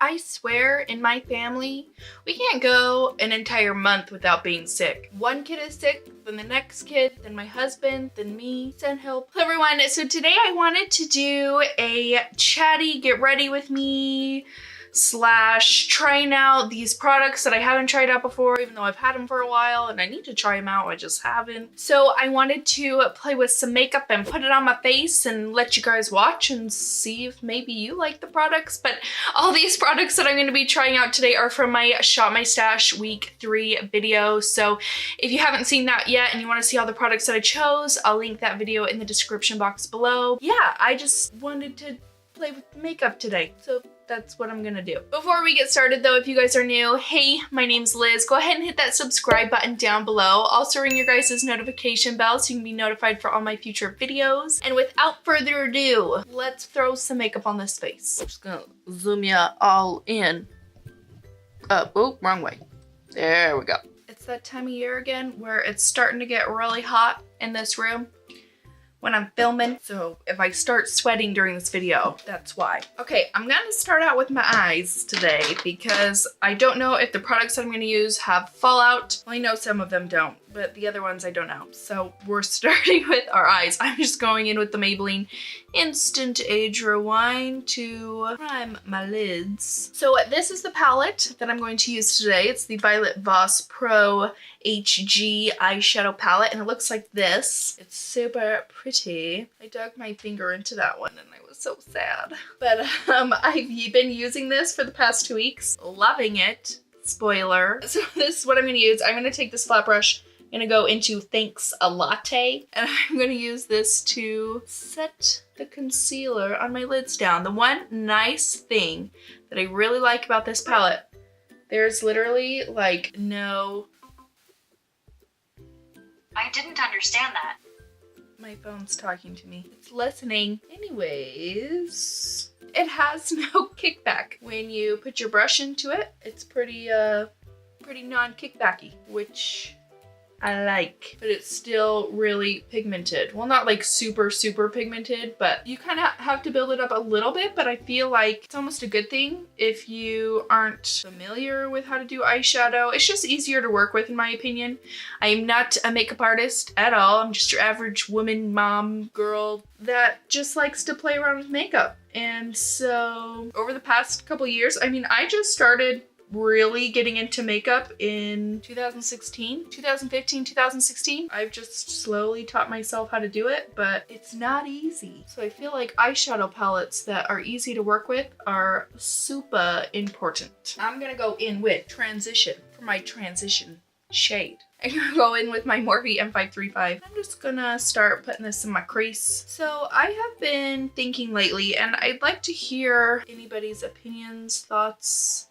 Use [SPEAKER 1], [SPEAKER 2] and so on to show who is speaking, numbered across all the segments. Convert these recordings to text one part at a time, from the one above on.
[SPEAKER 1] I swear in my family, we can't go an entire month without being sick. One kid is sick, then the next kid, then my husband, then me. Send help. Hello everyone, so today I wanted to do a chatty get ready with me / trying out these products that I haven't tried out before, even though I've had them for a while and I need to try them out, I just haven't. So I wanted to play with some makeup and put it on my face and let you guys watch and see if maybe you like the products. But all these products that I'm going to be trying out today are from my Shop My Stash week 3 video. So if you haven't seen that yet and you want to see all the products that I chose, I'll link that video in the description box below. Yeah, I just wanted to play with makeup today. So that's what I'm gonna do. Before we get started though, if you guys are new, hey, my name's Liz. Go ahead and hit that subscribe button down below. Also ring your guys' notification bell so you can be notified for all my future videos. And without further ado, let's throw some makeup on this face. I'm just gonna zoom ya all in. Oh, wrong way. There we go. It's that time of year again where it's starting to get really hot in this room when I'm filming. So if I start sweating during this video, that's why. Okay, I'm gonna start out with my eyes today because I don't know if the products that I'm gonna use have fallout. Well, I know some of them don't, but the other ones I don't know. So we're starting with our eyes. I'm just going in with the Maybelline Instant Age Rewind to prime my lids. So this is the palette that I'm going to use today. It's the Violet Voss Pro HG eyeshadow palette, and it looks like this. It's super pretty. I dug my finger into that one and I was so sad. But I've been using this for the past 2 weeks, loving it. Spoiler. So this is what I'm gonna use. I'm gonna take this flat brush, I'm gonna go into Thanks a Latte, and I'm gonna use this to set the concealer on my lids down. The one nice thing that I really like about this palette, there's literally like no...
[SPEAKER 2] I didn't understand that.
[SPEAKER 1] My phone's talking to me. It's listening. Anyways, it has no kickback. When you put your brush into it, it's pretty non-kickbacky, which I like. But it's still really pigmented. Well, not like super pigmented, but you kind of have to build it up a little bit, but I feel like it's almost a good thing if you aren't familiar with how to do eyeshadow. It's just easier to work with in my opinion. I am not a makeup artist at all. I'm just your average woman, mom, girl that just likes to play around with makeup. And so over the past couple years, I mean, I just started really getting into makeup in 2015, 2016. I've just slowly taught myself how to do it, but it's not easy. So I feel like eyeshadow palettes that are easy to work with are super important. I'm gonna go in with Transition for my transition shade. I'm gonna go in with my Morphe M535. I'm just gonna start putting this in my crease. So I have been thinking lately, and I'd like to hear anybody's opinions, thoughts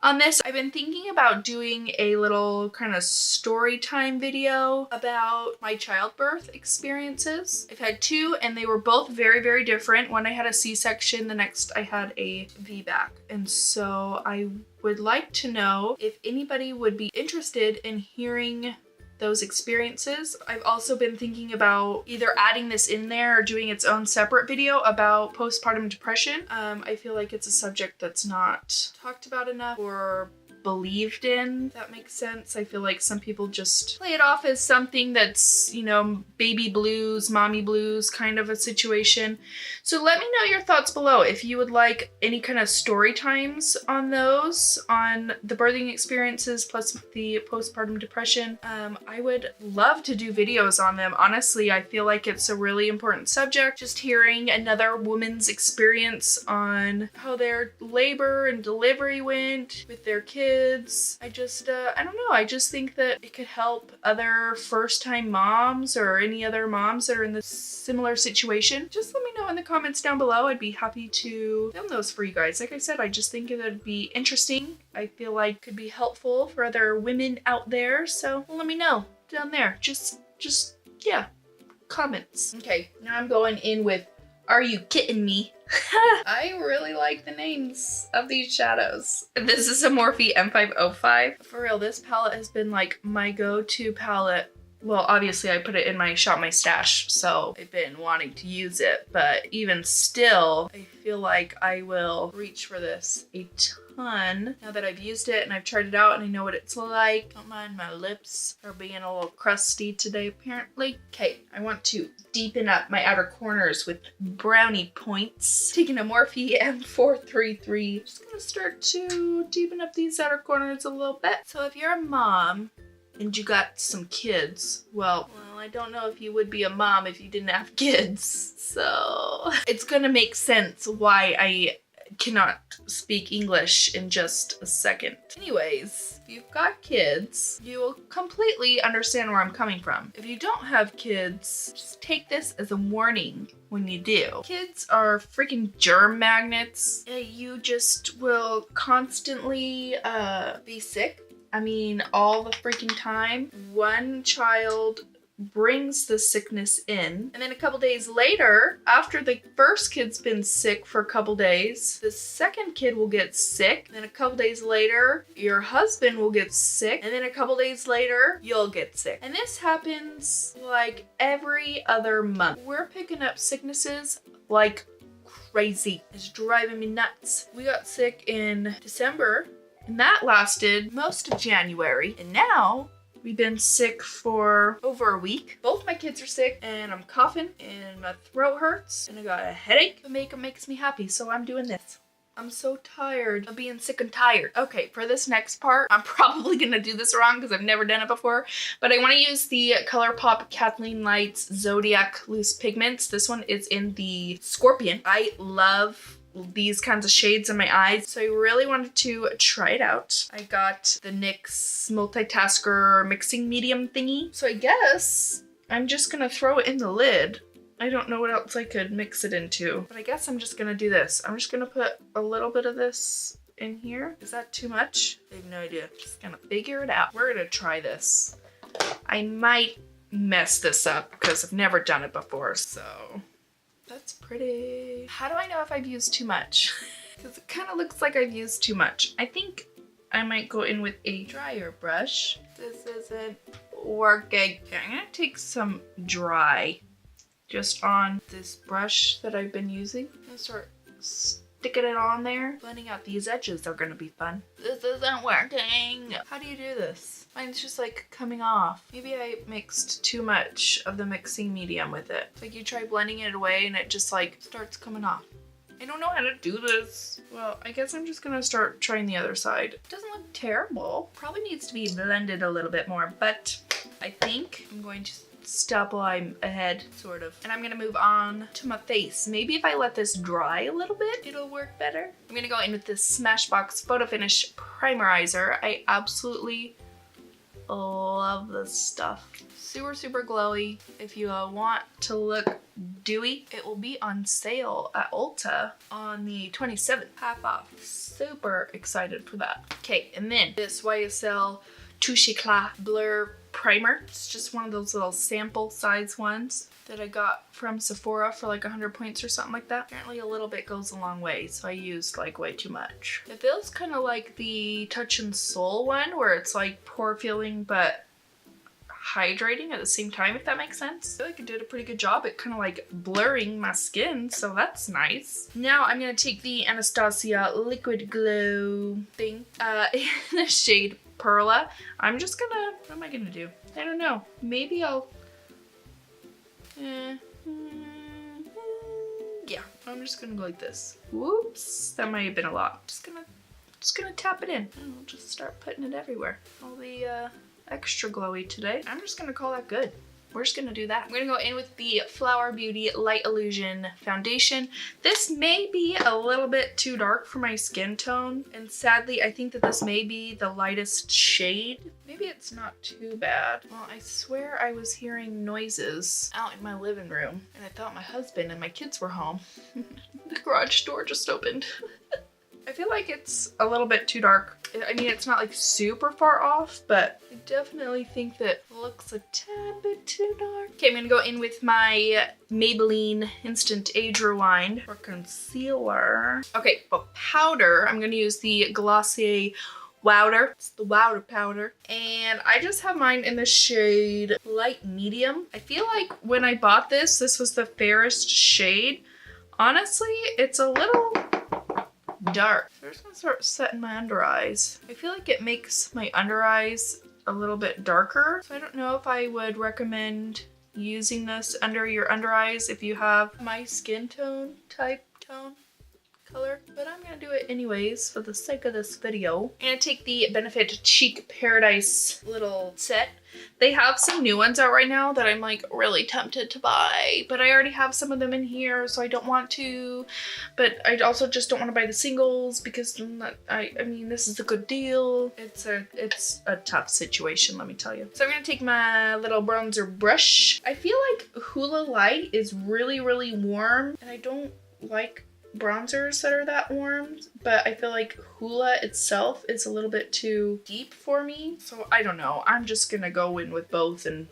[SPEAKER 1] on this. I've been thinking about doing a little kind of story time video about my childbirth experiences. I've had 2 and they were both very different. One I had a C-section, the next I had a VBAC. And so I would like to know if anybody would be interested in hearing those experiences. I've also been thinking about either adding this in there or doing its own separate video about postpartum depression. I feel like it's a subject that's not talked about enough or believed in, if that makes sense. I feel like some people just play it off as something that's, you know, baby blues, mommy blues kind of a situation. So let me know your thoughts below if you would like any kind of story times on those, on the birthing experiences plus the postpartum depression. I would love to do videos on them. Honestly, I feel like it's a really important subject. Just hearing another woman's experience on how their labor and delivery went with their kids. I just, I don't know. I just think that it could help other first-time moms or any other moms that are in this similar situation. Just let me know in the comments down below. I'd be happy to film those for you guys. Like I said, I just think it would be interesting. I feel like it could be helpful for other women out there. So let me know down there. Just yeah, comments. Okay, now I'm going in with Are You Kidding Me? I really like the names of these shadows. This is a Morphe M505. For real, this palette has been like my go-to palette Well, obviously I put it in my Shop My Stash, so I've been wanting to use it, but even still, I feel like I will reach for this a ton now that I've used it and I've tried it out and I know what it's like. Don't mind my lips are being a little crusty today, apparently. Okay, I want to deepen up my outer corners with brownie points. Taking a Morphe M433. Just gonna start to deepen up these outer corners a little bit. So if you're a mom, and you got some kids, well, I don't know if you would be a mom if you didn't have kids. So it's gonna make sense why I cannot speak English in just a second. Anyways, if you've got kids, you will completely understand where I'm coming from. If you don't have kids, just take this as a warning when you do. Kids are freaking germ magnets. You just will constantly be sick. I mean, all the freaking time. One child brings the sickness in, and then a couple days later, after the first kid's been sick for a couple days, the second kid will get sick, and then a couple days later, your husband will get sick, and then a couple days later, you'll get sick. And this happens like every other month. We're picking up sicknesses like crazy. It's driving me nuts. We got sick in December, and that lasted most of January. And now we've been sick for over a week. Both my kids are sick and I'm coughing and my throat hurts and I got a headache. The makeup makes me happy, so I'm doing this. I'm so tired of being sick and tired. Okay, for this next part, I'm probably gonna do this wrong because I've never done it before, but I wanna use the Colourpop Kathleenligths Zodiac Loose Pigments. This one is in the Scorpion. I love these kinds of shades in my eyes, so I really wanted to try it out. I got the NYX multitasker mixing medium thingy, so I guess I'm just gonna throw it in the lid. I don't know what else I could mix it into, but I guess I'm just gonna do this. I'm just gonna put a little bit of this in here. Is that too much? I have no idea. Just gonna figure it out. We're gonna try this. I might mess this up because I've never done it before, so that's pretty. How do I know if I've used too much? Because it kind of looks like I've used too much. I think I might go in with a drier brush. This isn't working. Okay, I'm gonna take some dry just on this brush that I've been using. I'm gonna start sticking it on there. Blending out these edges are gonna be fun. This isn't working. How do you do this? Mine's just like coming off. Maybe I mixed too much of the mixing medium with it. It's like you try blending it away and it just like starts coming off. I don't know how to do this. Well, I guess I'm just gonna start trying the other side. It doesn't look terrible. Probably needs to be blended a little bit more, but I think I'm going to stop while I'm ahead, sort of. And I'm gonna move on to my face. Maybe if I let this dry a little bit, it'll work better. I'm gonna go in with this Smashbox Photo Finish Primerizer. I absolutely love this stuff. Super, super glowy. If you want to look dewy, it will be on sale at Ulta on the 27th, half off. Super excited for that. Okay, and then this YSL Touche Eclat Blur Primer. It's just one of those little sample size ones that I got from Sephora for like 100 points or something like that. Apparently a little bit goes a long way, so I used like way too much. It feels kind of like the Touch and Soul one where it's like pore filling but hydrating at the same time, if that makes sense. I feel like it did a pretty good job at kind of like blurring my skin, so that's nice. Now I'm gonna take the Anastasia Liquid Glow thing in the shade Pearla. I'm just gonna, what am I gonna do? I don't know. Maybe I'll, yeah, I'm just gonna go like this. Whoops, that might have been a lot. Just gonna tap it in. And we'll just start putting it everywhere. All the extra glowy today. I'm just gonna call that good. We're just gonna do that. I'm gonna go in with the Flower Beauty Light Illusion Foundation. This may be a little bit too dark for my skin tone, and sadly, I think that this may be the lightest shade. Maybe it's not too bad. Well, I swear I was hearing noises out in my living room, and I thought my husband and my kids were home. The garage door just opened. I feel like it's a little bit too dark. I mean, it's not like super far off, but I definitely think that it looks a tad bit too dark. Okay, I'm gonna go in with my Maybelline Instant Age Rewind for concealer. Okay, for powder, I'm gonna use the Glossier Wowder. It's the Wowder powder. And I just have mine in the shade light medium. I feel like when I bought this, this was the fairest shade. Honestly, it's a little dark. So I'm just gonna start setting my under eyes. I feel like it makes my under eyes a little bit darker. So I don't know if I would recommend using this under your under eyes if you have my skin tone type color, but I'm gonna do it anyways for the sake of this video. I'm gonna take the Benefit Cheek Paradise little set. They have some new ones out right now that I'm like really tempted to buy, but I already have some of them in here, so I don't want to. But I also just don't want to buy the singles because I mean, this is a good deal. It's a tough situation, let me tell you. So I'm gonna take my little bronzer brush. I feel like Hoola Light is really, really warm, and I don't like bronzers that are that warm, but I feel like Hoola itself is a little bit too deep for me. So I don't know. I'm just gonna go in with both and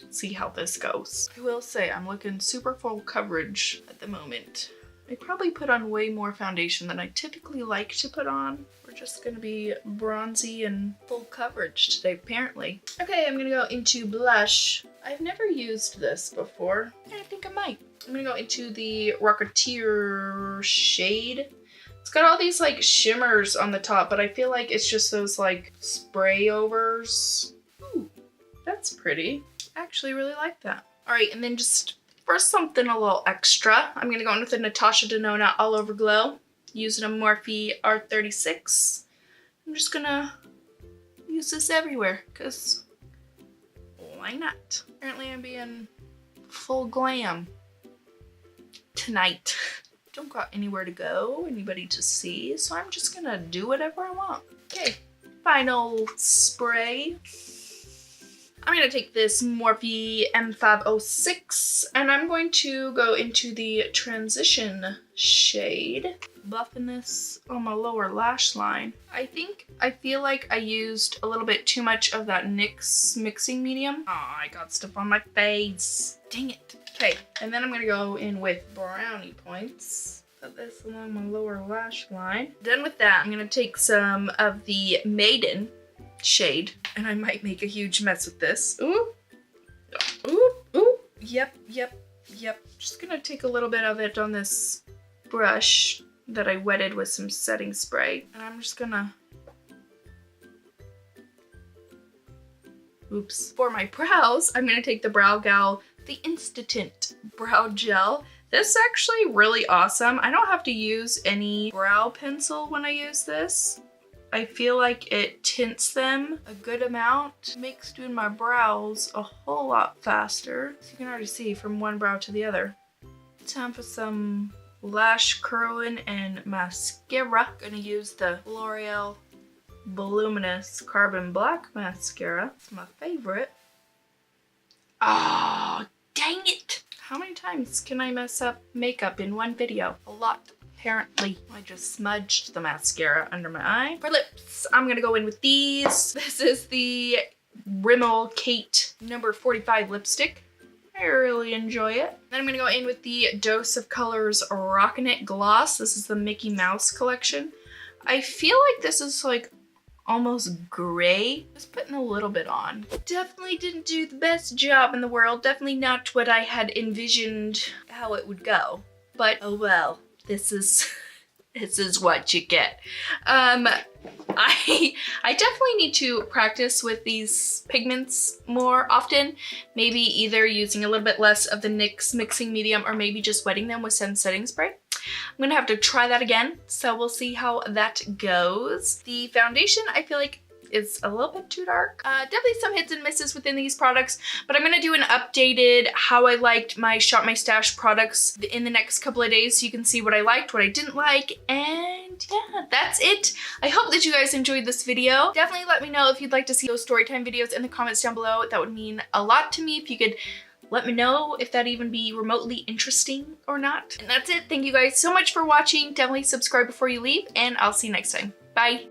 [SPEAKER 1] see how this goes. I will say I'm looking super full coverage at the moment. I probably put on way more foundation than I typically like to put on. We're just gonna be bronzy and full coverage today, apparently. Okay, I'm gonna go into blush. I've never used this before, and I think I might. I'm gonna go into the Rockateur shade. It's got all these like shimmers on the top, but I feel like it's just those like spray overs. Ooh, that's pretty. I actually really like that. All right, and then just for something a little extra, I'm gonna go in with the Natasha Denona All Over Glow using a Morphe R36. I'm just gonna use this everywhere because why not? Apparently I'm being full glam tonight. Don't got anywhere to go, anybody to see, so I'm just gonna do whatever I want. Okay, final spray. I'm gonna take this Morphe M506 and I'm going to go into the transition shade, buffing this on my lower lash line. I feel like I used a little bit too much of that NYX mixing medium. Oh, I got stuff on my face. Dang it. Okay, and then I'm gonna go in with brownie points. Put this along my lower lash line. Done with that, I'm gonna take some of the Maiden shade, and I might make a huge mess with this. Ooh, ooh, ooh, yep. Just gonna take a little bit of it on this brush that I wetted with some setting spray, and I'm just gonna, oops. For my brows, I'm gonna take the Brow Gal, the Instatint Brow Gel. This is actually really awesome. I don't have to use any brow pencil when I use this. I feel like it tints them a good amount, makes doing my brows a whole lot faster. So you can already see from one brow to the other. Time for some lash curling and mascara. Gonna use the L'Oreal Voluminous Carbon Black Mascara. It's my favorite. Oh, dang it! How many times can I mess up makeup in one video? A lot. Apparently, I just smudged the mascara under my eye. For lips, I'm gonna go in with these. This is the Rimmel Kate number 45 lipstick. I really enjoy it. Then I'm gonna go in with the Dose of Colors Rockin' It Gloss. This is the Mickey Mouse collection. I feel like this is like almost gray. Just putting a little bit on. Definitely didn't do the best job in the world. Definitely not what I had envisioned how it would go. But oh well. This is what you get. I definitely need to practice with these pigments more often. Maybe either using a little bit less of the NYX mixing medium or maybe just wetting them with some setting spray. I'm gonna have to try that again, so we'll see how that goes. The foundation, I feel like is a little bit too dark. Definitely some hits and misses within these products, but I'm gonna do an updated how I liked my Shop My Stash products in the next couple of days so you can see what I liked, what I didn't like, and yeah, that's it. I hope that you guys enjoyed this video. Definitely let me know if you'd like to see those storytime videos in the comments down below. That would mean a lot to me if you could let me know if that even be remotely interesting or not. And that's it. Thank you guys so much for watching. Definitely subscribe before you leave, and I'll see you next time. Bye.